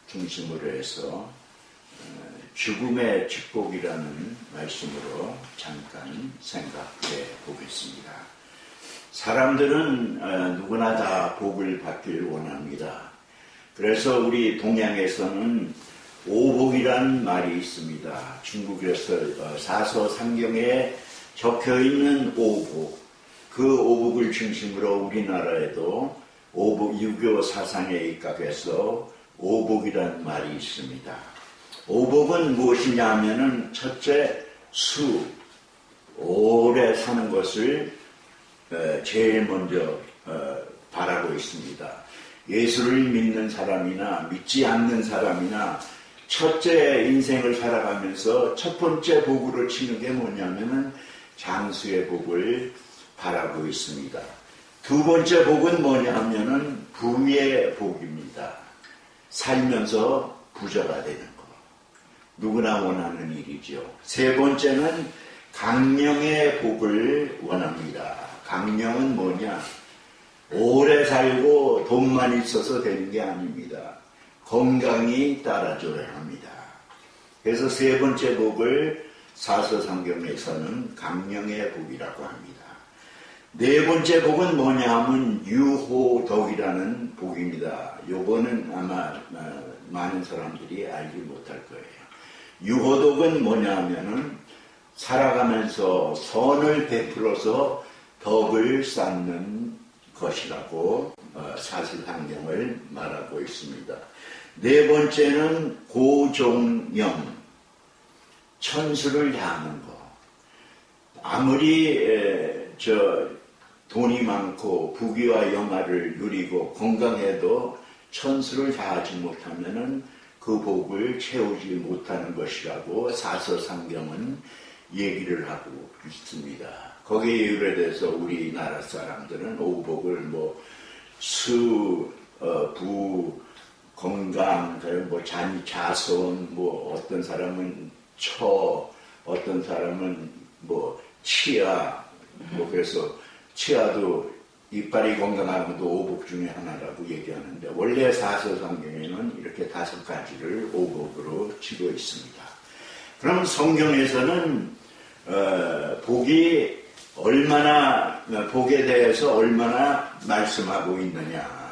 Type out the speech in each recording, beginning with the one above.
중심으로 해서 죽음의 축복이라는 말씀으로 잠깐 생각해 보겠습니다. 사람들은 누구나 다 복을 받길 원합니다. 그래서 우리 동양에서는 오복이라는 말이 있습니다. 중국에서 사서상경에 적혀있는 오복, 그 오복을 중심으로 우리나라에도 오복, 유교 사상에 입각해서 오복이라는 말이 있습니다. 오복은 무엇이냐 하면은 첫째, 오래 사는 것을 제일 먼저 바라고 있습니다. 예수를 믿는 사람이나 믿지 않는 사람이나 첫째 인생을 살아가면서 첫 번째 복으로 치는 게 뭐냐면은 장수의 복을 바라고 있습니다. 두 번째 복은 뭐냐 하면은 부의 복입니다. 살면서 부자가 되는 것. 누구나 원하는 일이죠. 세 번째는 강령의 복을 원합니다. 강령은 뭐냐? 오래 살고 돈만 있어서 되는 게 아닙니다. 건강이 따라줘야 합니다. 그래서 세 번째 복을 사서상경에서는 강령의 복이라고 합니다. 네 번째 복은 뭐냐 하면 유호덕이라는 복입니다. 요거는 아마 많은 사람들이 알지 못할 거예요. 유호덕은 뭐냐 하면은 살아가면서 선을 베풀어서 덕을 쌓는 것이라고 사서상경을 말하고 있습니다. 네 번째는 고종영, 천수를 다하는 것. 아무리 돈이 많고 부귀와 영화를 누리고 건강해도 천수를 다하지 못하면은 그 복을 채우지 못하는 것이라고 사서상경은 얘기를 하고 있습니다. 거기에 유래돼서 우리나라 사람들은 오복을 부, 건강, 자손, 어떤 사람은 어떤 사람은 치아, 그래서 치아도 이빨이 건강한 것도 오복 중에 하나라고 얘기하는데 원래 사서상경에는 이렇게 5가지를 오복으로 치고 있습니다. 그럼 성경에서는 복에 대해서 얼마나 말씀하고 있느냐.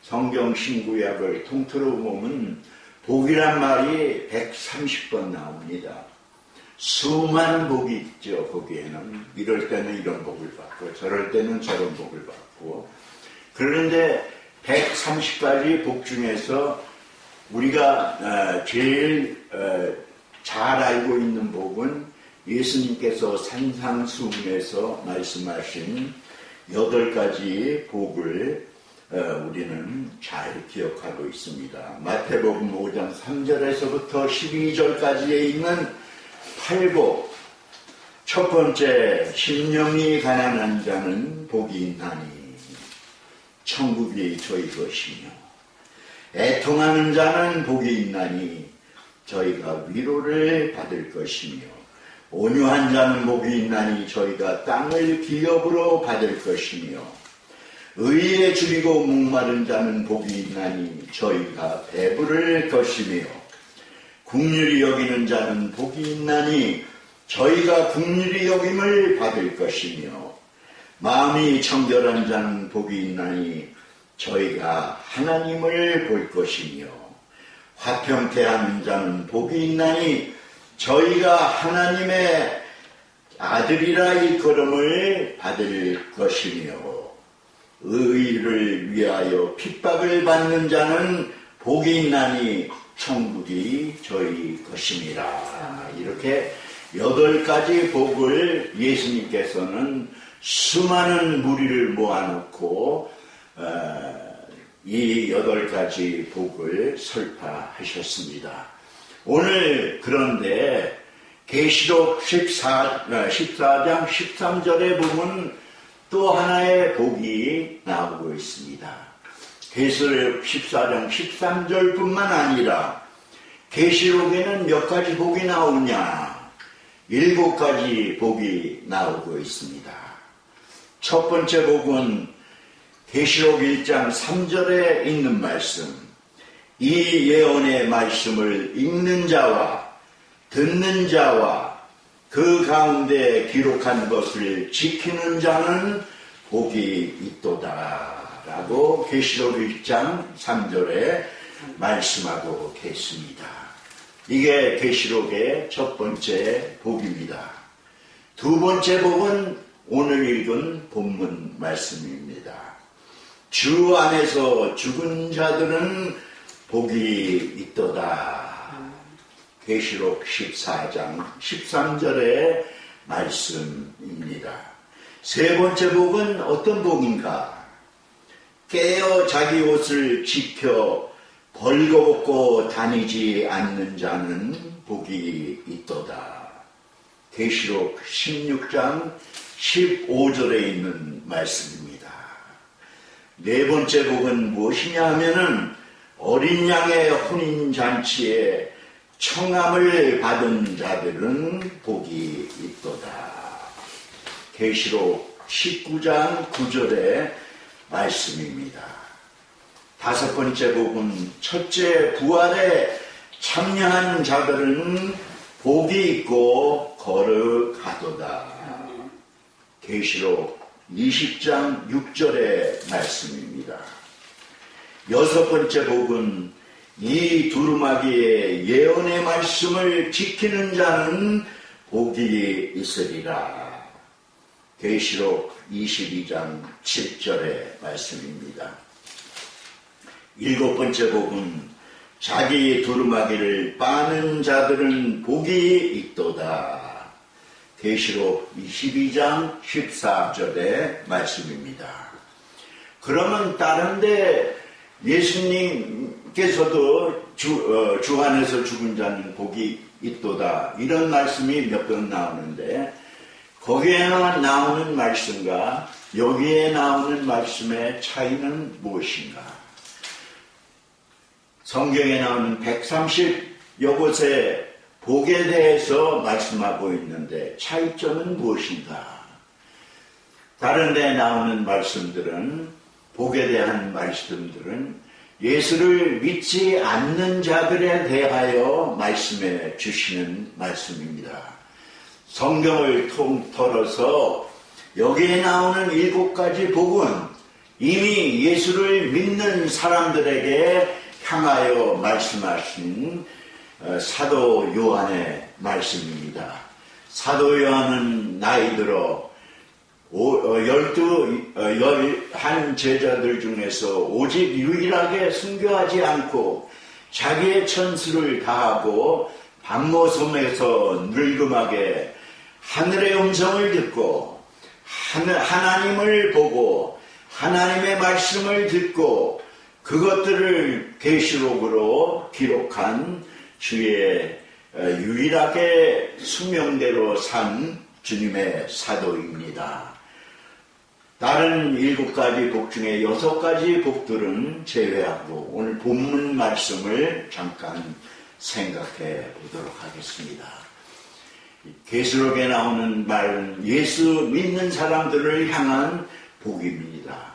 성경 신구약을 통틀어 보면 복이란 말이 130번 나옵니다. 수많은 복이 있죠. 거기에는 이럴 때는 이런 복을 받고 저럴 때는 저런 복을 받고. 그런데 130가지 복 중에서 우리가 제일 잘 알고 있는 복은 예수님께서 산상수훈에서 말씀하신 8가지 복을 우리는 잘 기억하고 있습니다. 마태복음 5장 3절에서부터 12절까지에 있는 8복. 첫 번째, 심령이 가난한 자는 복이 있나니 천국이 저희 것이며, 애통하는 자는 복이 있나니 저희가 위로를 받을 것이며, 온유한 자는 복이 있나니 저희가 땅을 기업으로 받을 것이며, 의에 줄이고 목마른 자는 복이 있나니 저희가 배부를 것이며, 긍휼히 여기는 자는 복이 있나니 저희가 긍휼히 여김을 받을 것이며, 마음이 청결한 자는 복이 있나니 저희가 하나님을 볼 것이며, 화평케하는 자는 복이 있나니 저희가 하나님의 아들이라 일컬음을 받을 것이며, 의를 위하여 핍박을 받는 자는 복이 있나니 천국이 저희 것임이라. 이렇게 8가지 복을 예수님께서는 수많은 무리를 모아놓고 이 8가지 복을 설파하셨습니다. 오늘 그런데 계시록 14장 13절에 보면 또 하나의 복이 나오고 있습니다. 계시록 14장 13절뿐만 아니라 계시록에는 몇 가지 복이 나오냐? 7가지 복이 나오고 있습니다. 첫 번째 복은 계시록 1장 3절에 있는 말씀. 이 예언의 말씀을 읽는 자와 듣는 자와 그 가운데 기록한 것을 지키는 자는 복이 있도다 라고 계시록 1장 3절에 말씀하고 계십니다. 이게 계시록의 첫 번째 복입니다. 두 번째 복은 오늘 읽은 본문 말씀입니다. 주 안에서 죽은 자들은 복이 있도다. 계시록 14장 13절의 말씀입니다. 세 번째 복은 어떤 복인가? 깨어 자기 옷을 지켜 벌거벗고 다니지 않는 자는 복이 있도다. 계시록 16장 15절에 있는 말씀입니다. 네 번째 복은 무엇이냐 하면은 어린 양의 혼인잔치에 청함을 받은 자들은 복이 있도다. 계시록 19장 9절의 말씀입니다. 다섯 번째 복은 첫째 부활에 참여한 자들은 복이 있고 거룩하도다. 계시록 20장 6절의 말씀입니다. 여섯 번째 복은 이 두루마기의 예언의 말씀을 지키는 자는 복이 있으리라. 계시록 22장 7절의 말씀입니다. 일곱 번째 복은 자기 두루마기를 빠는 자들은 복이 있도다. 계시록 22장 14절의 말씀입니다. 그러면 다른데 예수님께서도 주 안에서 죽은 자는 복이 있도다 이런 말씀이 몇 번 나오는데 거기에 나오는 말씀과 여기에 나오는 말씀의 차이는 무엇인가? 성경에 나오는 130여 곳의 복에 대해서 말씀하고 있는데 차이점은 무엇인가? 다른 데 나오는 말씀들은 복에 대한 말씀들은 예수를 믿지 않는 자들에 대하여 말씀해 주시는 말씀입니다. 성경을 통틀어서 여기에 나오는 7가지 복은 이미 예수를 믿는 사람들에게 향하여 말씀하신 사도 요한의 말씀입니다. 사도 요한은 나이 들어 11 제자들 중에서 오직 유일하게 순교하지 않고 자기의 천수를 다하고 반모섬에서 늙음하게 하늘의 음성을 듣고 하나님을 보고 하나님의 말씀을 듣고 그것들을 계시록으로 기록한 주의 유일하게 수명대로 산 주님의 사도입니다. 다른 7가지 복 중에 6가지 복들은 제외하고 오늘 본문 말씀을 잠깐 생각해 보도록 하겠습니다. 계시록에 나오는 말은 예수 믿는 사람들을 향한 복입니다.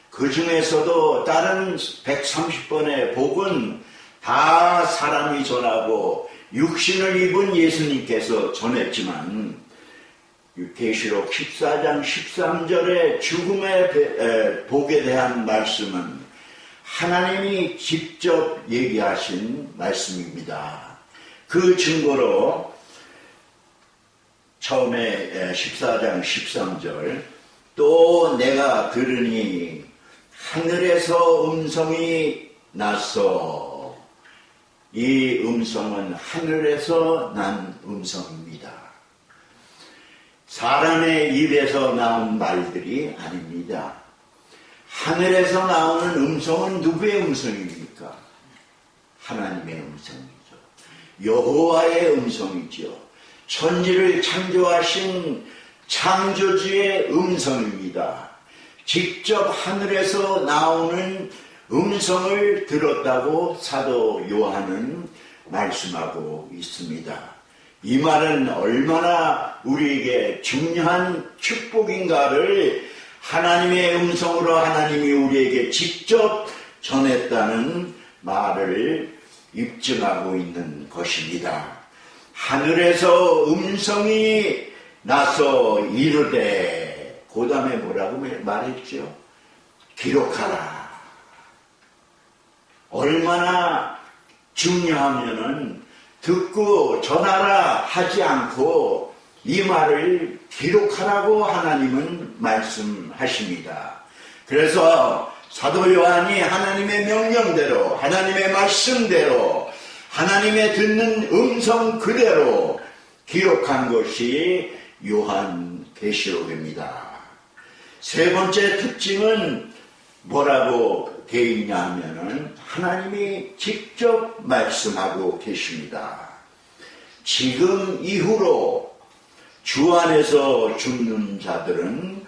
그 중에서도 다른 130번의 복은 다 사람이 전하고 육신을 입은 예수님께서 전했지만 계시록 14장 13절의 죽음의 복에 대한 말씀은 하나님이 직접 얘기하신 말씀입니다. 그 증거로 처음에 14장 13절 또 내가 들으니 하늘에서 음성이 났어. 이 음성은 하늘에서 난 음성입니다. 사람의 입에서 나온 말들이 아닙니다. 하늘에서 나오는 음성은 누구의 음성입니까? 하나님의 음성이죠. 여호와의 음성이죠. 천지를 창조하신 창조주의 음성입니다. 직접 하늘에서 나오는 음성을 들었다고 사도 요한은 말씀하고 있습니다. 이 말은 얼마나 우리에게 중요한 축복인가를 하나님의 음성으로 하나님이 우리에게 직접 전했다는 말을 입증하고 있는 것입니다. 하늘에서 음성이 나서 이르되, 그 다음에 뭐라고 말했죠? 기록하라. 얼마나 중요하면은 듣고 전하라 하지 않고 이 말을 기록하라고 하나님은 말씀하십니다. 그래서 사도 요한이 하나님의 명령대로, 하나님의 말씀대로, 하나님의 듣는 음성 그대로 기록한 것이 요한계시록입니다. 세 번째 특징은 뭐라고 되어 있냐 하면은 하나님이 직접 말씀하고 계십니다. 지금 이후로 주 안에서 죽는 자들은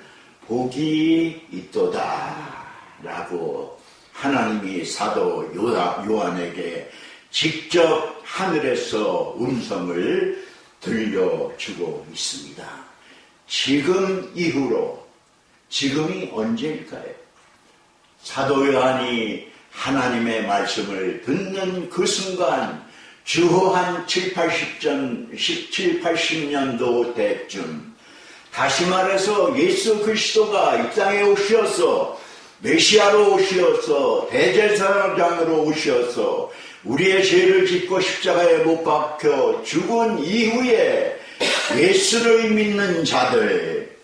복이 있도다 라고 하나님이 사도 요한에게 직접 하늘에서 음성을 들려주고 있습니다. 지금 이후로, 지금이 언제일까요? 사도 요한이 하나님의 말씀을 듣는 그 순간 주후 한 7, 80년도 때쯤, 다시 말해서 예수 그리스도가 이 땅에 오셔서 메시아로 오셔서 대제사장으로 오셔서 우리의 죄를 짓고 십자가에 못 박혀 죽은 이후에 예수를 믿는 자들,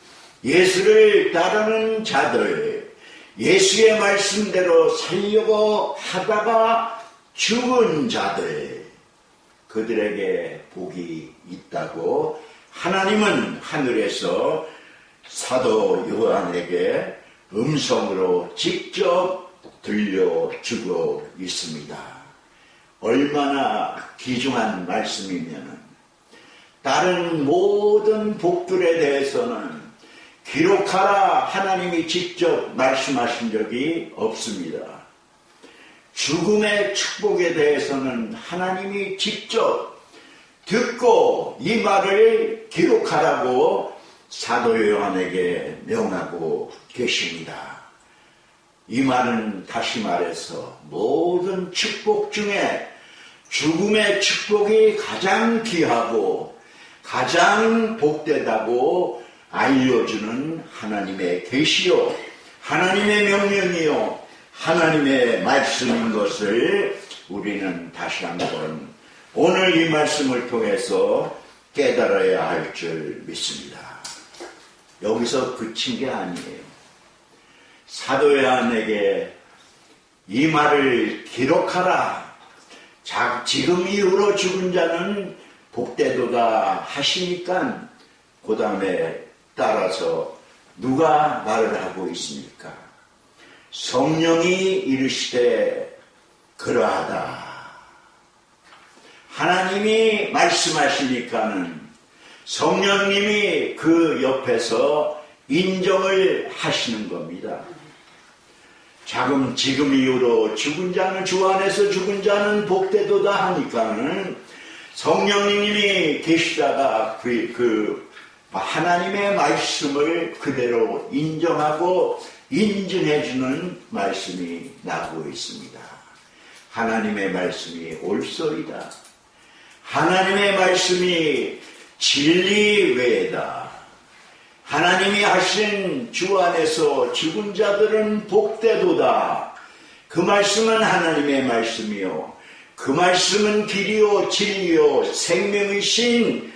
예수를 따르는 자들, 예수의 말씀대로 살려고 하다가 죽은 자들, 그들에게 복이 있다고 하나님은 하늘에서 사도 요한에게 음성으로 직접 들려주고 있습니다. 얼마나 귀중한 말씀이면은 다른 모든 복들에 대해서는 기록하라 하나님이 직접 말씀하신 적이 없습니다. 죽음의 축복에 대해서는 하나님이 직접 듣고 이 말을 기록하라고 사도 요한에게 명하고 계십니다. 이 말은 다시 말해서 모든 축복 중에 죽음의 축복이 가장 귀하고 가장 복되다고 알려주는 하나님의 계시요, 하나님의 명령이요, 하나님의 말씀인 것을 우리는 다시 한번 오늘 이 말씀을 통해서 깨달아야 할 줄 믿습니다. 여기서 그친 게 아니에요. 사도 요한에게 이 말을 기록하라. 지금 이후로 죽은 자는 복되도다 하시니까 그 다음에 따라서 누가 말을 하고 있습니까? 성령이 이르시되 그러하다. 하나님이 말씀하시니까는 성령님이 그 옆에서 인정을 하시는 겁니다. 지금 이후로 죽은 자는 주 안에서 죽은 자는 복되도다 하니까는 성령님이 계시다가 그 하나님의 말씀을 그대로 인정하고 인증해주는 말씀이 나오고 있습니다. 하나님의 말씀이 옳소이다. 하나님의 말씀이 진리 외에다. 하나님이 하신 주 안에서 죽은 자들은 복되도다. 그 말씀은 하나님의 말씀이요, 그 말씀은 길이요 진리요 생명이신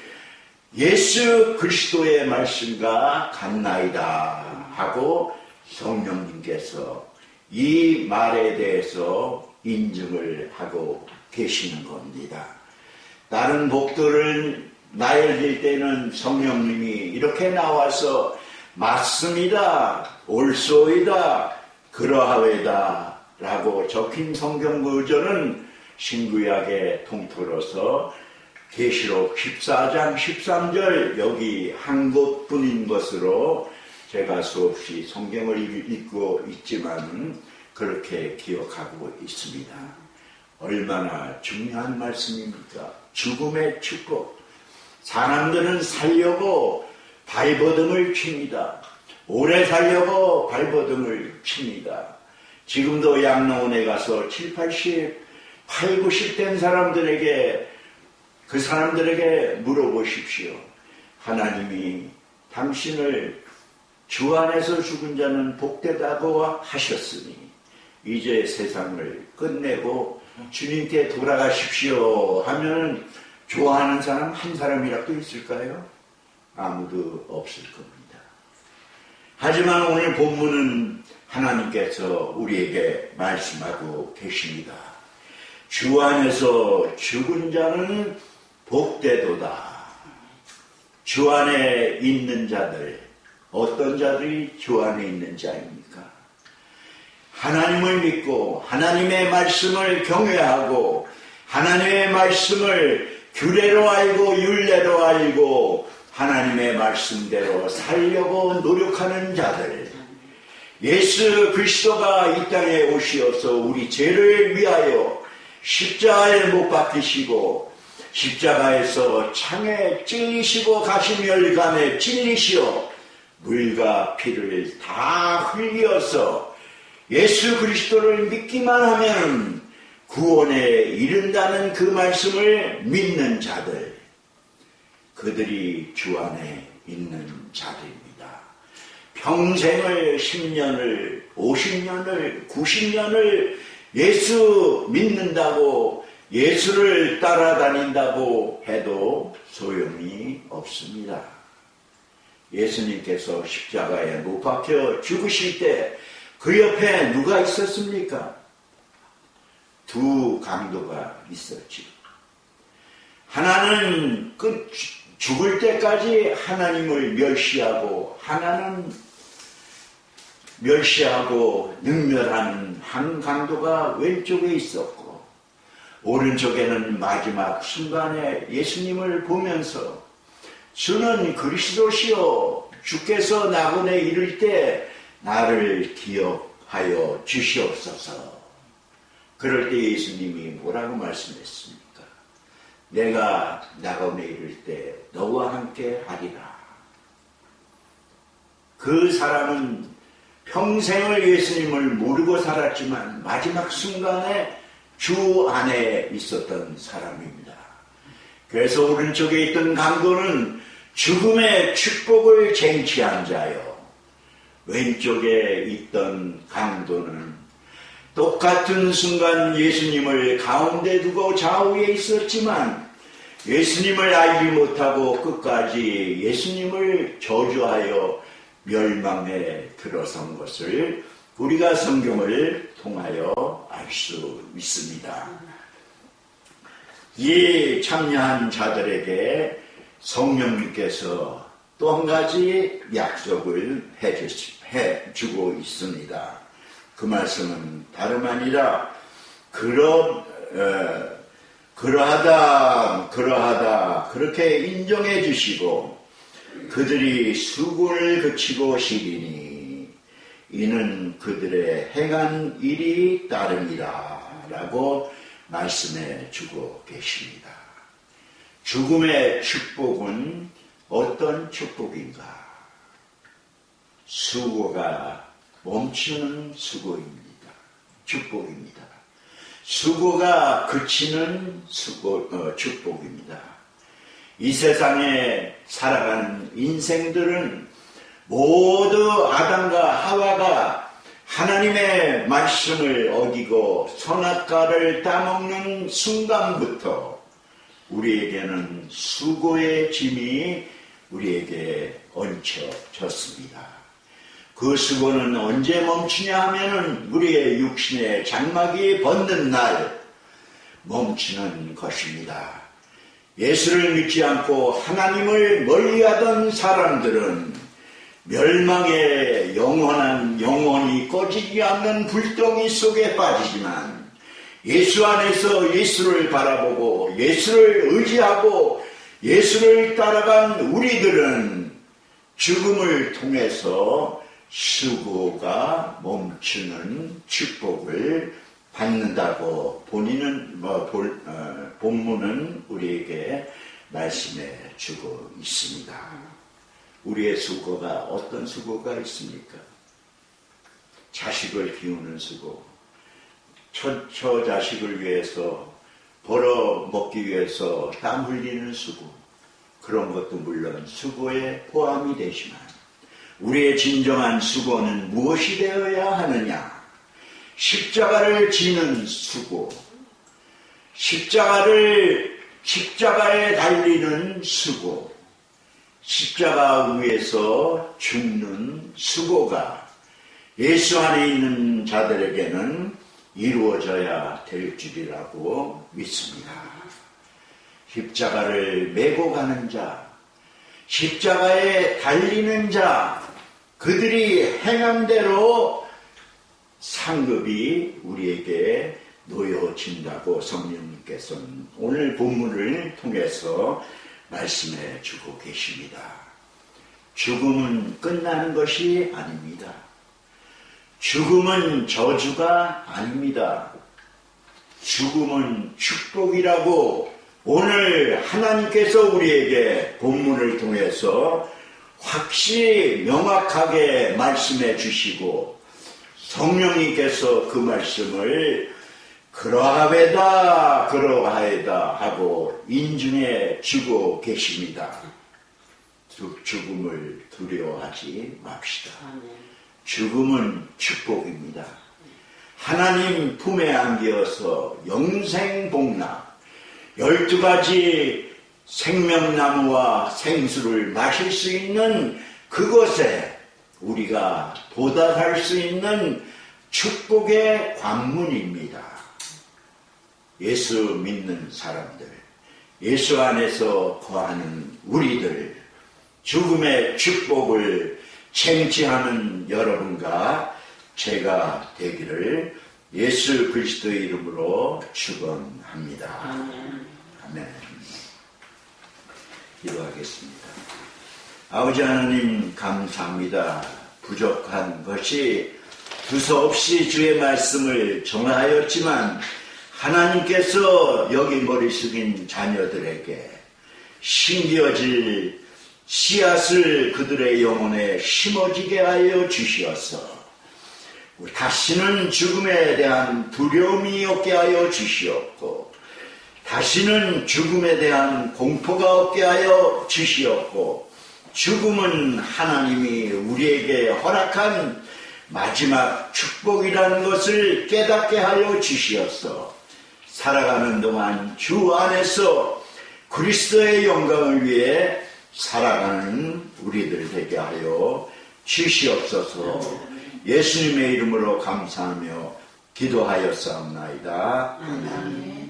예수 그리스도의 말씀과 같나이다 하고 성령님께서 이 말에 대해서 인증을 하고 계시는 겁니다. 다른 복들을 나열될 때는 성령님이 이렇게 나와서 맞습니다, 옳소이다, 그러하외다 라고 적힌 성경 구절은 신구약의 통틀어서 계시록 14장 13절 여기 한 곳뿐인 것으로 제가 수없이 성경을 읽고 있지만 그렇게 기억하고 있습니다. 얼마나 중요한 말씀입니까? 죽음의 축복. 사람들은 살려고 발버둥을 칩니다. 오래 살려고 발버둥을 칩니다. 지금도 양로원에 가서 7, 80 8, 90된 사람들에게 그 사람들에게 물어보십시오. 하나님이 당신을 주 안에서 죽은 자는 복되다고 하셨으니 이제 세상을 끝내고 주님께 돌아가십시오 하면 좋아하는 사람 한 사람이라도 있을까요? 아무도 없을 겁니다. 하지만 오늘 본문은 하나님께서 우리에게 말씀하고 계십니다. 주 안에서 죽은 자는 복되도다. 주 안에 있는 자들, 어떤 자들이 주 안에 있는 자입니까? 하나님을 믿고 하나님의 말씀을 경외하고 하나님의 말씀을 규례로 알고 율례로 알고 하나님의 말씀대로 살려고 노력하는 자들, 예수 그리스도가 이 땅에 오시어서 우리 죄를 위하여 십자가에 못 박히시고 십자가에서 창에 찔리시고 가시멸감에 찔리시어 물과 피를 다 흘려서 예수 그리스도를 믿기만 하면 구원에 이른다는 그 말씀을 믿는 자들, 그들이 주 안에 있는 자들입니다. 평생을 10년을 50년을 90년을 예수 믿는다고 예수를 따라다닌다고 해도 소용이 없습니다. 예수님께서 십자가에 못 박혀 죽으실 때 그 옆에 누가 있었습니까? 두 강도가 있었죠. 하나는 죽을 때까지 하나님을 멸시하고 하나는 멸시하고 능멸하는 한 강도가 왼쪽에 있었고 오른쪽에는 마지막 순간에 예수님을 보면서 주는 그리스도시요 주께서 낙원에 이를 때 나를 기억하여 주시옵소서. 그럴 때 예수님이 뭐라고 말씀했습니까? 내가 낙원에 이를 때 너와 함께 하리라. 그 사람은 평생을 예수님을 모르고 살았지만 마지막 순간에 주 안에 있었던 사람입니다. 그래서 오른쪽에 있던 강도는 죽음의 축복을 쟁취한 자요. 왼쪽에 있던 강도는 똑같은 순간 예수님을 가운데 두고 좌우에 있었지만 예수님을 알지 못하고 끝까지 예수님을 저주하여 멸망에 들어선 것을 우리가 성경을 통하여 알 수 있습니다. 이 참여한 자들에게 성령님께서 또 한 가지 약속을 해주고 있습니다. 그 말씀은 다름 아니라 그러하다 그렇게 인정해 주시고 그들이 수고를 그치고 쉬리니 이는 그들의 행한 일이 따름이라 라고 말씀해 주고 계십니다. 죽음의 축복은 어떤 축복인가? 수고가 멈추는 수고입니다. 축복입니다. 수고가 그치는 축복입니다. 이 세상에 살아가는 인생들은 모두 아담과 하와가 하나님의 말씀을 어기고 선악과를 따먹는 순간부터 우리에게는 수고의 짐이 우리에게 얹혀졌습니다. 그 수고는 언제 멈추냐 하면은 우리의 육신의 장막이 벗는 날 멈추는 것입니다. 예수를 믿지 않고 하나님을 멀리하던 사람들은 멸망의 영원히 꺼지지 않는 불덩이 속에 빠지지만 예수 안에서 예수를 바라보고 예수를 의지하고 예수를 따라간 우리들은 죽음을 통해서 수고가 멈추는 축복을 받는다고 본문은 우리에게 말씀해 주고 있습니다. 우리의 수고가 어떤 수고가 있습니까? 자식을 키우는 수고, 처 자식을 위해서 벌어 먹기 위해서 땀 흘리는 수고, 그런 것도 물론 수고에 포함이 되지만 우리의 진정한 수고는 무엇이 되어야 하느냐? 십자가를 지는 수고, 십자가에 달리는 수고, 십자가 위에서 죽는 수고가 예수 안에 있는 자들에게는 이루어져야 될 줄이라고 믿습니다. 십자가를 메고 가는 자, 십자가에 달리는 자, 그들이 행한 대로 상급이 우리에게 놓여진다고 성령님께서는 오늘 본문을 통해서 말씀해 주고 계십니다. 죽음은 끝나는 것이 아닙니다. 죽음은 저주가 아닙니다. 죽음은 축복이라고 오늘 하나님께서 우리에게 본문을 통해서 확실히 명확하게 말씀해 주시고 성령님께서 그 말씀을 그러하외다 그러하에다 하고 인증해 주고 계십니다. 죽음을 두려워하지 맙시다. 죽음은 축복입니다. 하나님 품에 안겨서 영생복락 12가지 생명나무와 생수를 마실 수 있는 그곳에 우리가 도달할 수 있는 축복의 관문입니다. 예수 믿는 사람들, 예수 안에서 거하는 우리들, 죽음의 축복을 쟁취하는 여러분과 제가 되기를 예수 그리스도의 이름으로 축원합니다. 아멘. 기도하겠습니다. 아버지 하나님 감사합니다. 부족한 것이 두서없이 주의 말씀을 전하였지만 하나님께서 여기 머리 숙인 자녀들에게 심겨질 씨앗을 그들의 영혼에 심어지게 하여 주시어서 다시는 죽음에 대한 두려움이 없게 하여 주시었고 다시는 죽음에 대한 공포가 없게 하여 주시었고 죽음은 하나님이 우리에게 허락한 마지막 축복이라는 것을 깨닫게 하여 주시어서 살아가는 동안 주 안에서 그리스도의 영광을 위해 살아가는 우리들 되게 하여 주시옵소서. 예수님의 이름으로 감사하며 기도하였사옵나이다. 아멘.